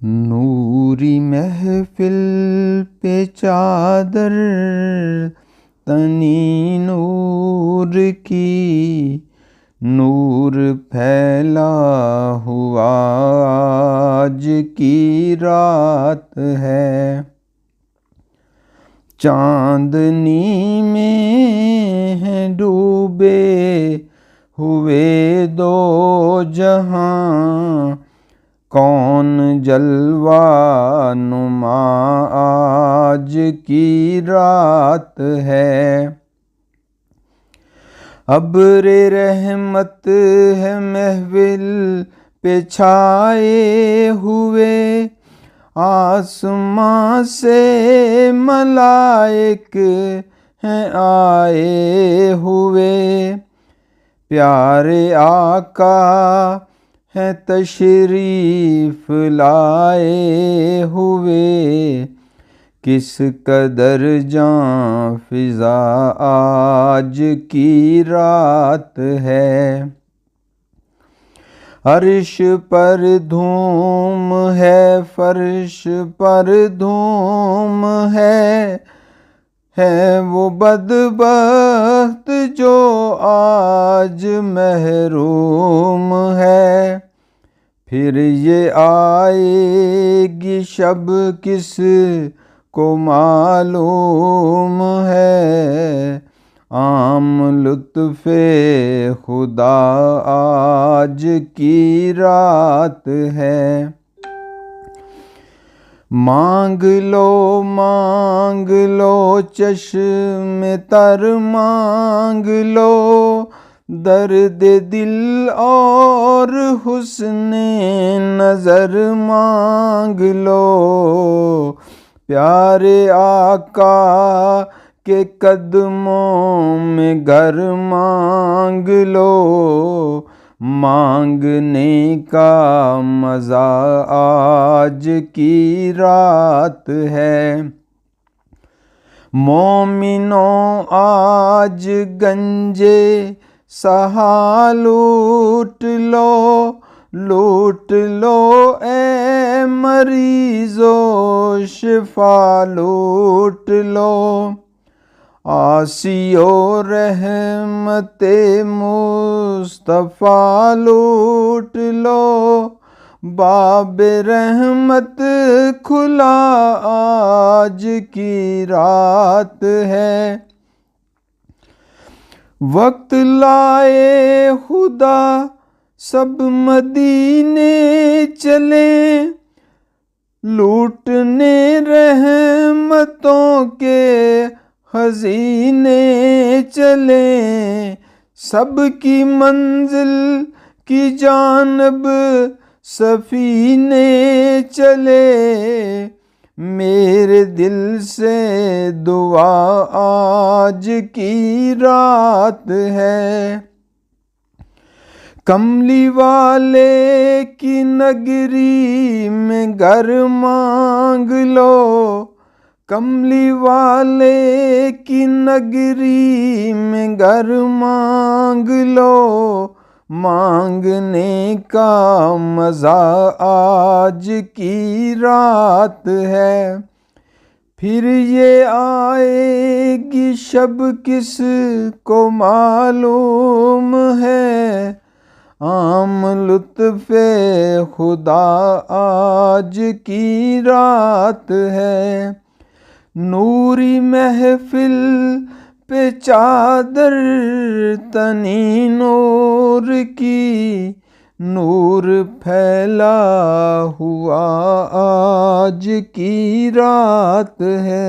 نوری محفل پہ چادر تنی نور کی، نور پھیلا ہوا آج کی رات ہے۔ چاندنی میں ہیں ڈوبے ہوئے دو جہاں، کون جلوہ نما آج کی رات ہے۔ ابر رحمت ہے محفل پہ چھائے ہوئے، آسمان سے ملائک ہیں آئے ہوئے، پیارے آقا ہے تشریف لائے ہوئے، کس قدر جاں فضا آج کی رات ہے۔ عرش پر دھوم ہے فرش پر دھوم ہے وہ بدبخت جو آج محروم ہے۔ پھر یہ آئے گی شب کس کو معلوم ہے، عام لطف خدا آج کی رات ہے۔ مانگ لو چشم تر مانگ لو، درد دل اور حسن نظر مانگ لو، پیارے آقا کے قدموں میں گھر مانگ لو، مانگنے کا مزہ آج کی رات ہے۔ مومنوں آج گنجے سہا لوٹ لو اے مریضو شفا لوٹ لو، آسیو رحمت مصطفیٰ لوٹ لو، باب رحمت کھلا آج کی رات ہے۔ وقت لائے خدا سب مدینے چلیں، لوٹنے رحمتوں کے خزینے چلیں، سب کی منزل کی جانب سفینے چلے، میرے دل سے دعا آج کی رات ہے۔ کملی والے کی نگری میں گھر مانگ لو، کملی والے کی نگری میں گھر مانگ لو، مانگنے کا مزہ آج کی رات ہے۔ پھر یہ آئے گی شب کس کو معلوم ہے، عام لطف خدا آج کی رات ہے۔ نوری محفل پہ چادر تنی نور کی، نور پھیلا ہوا آج کی رات ہے۔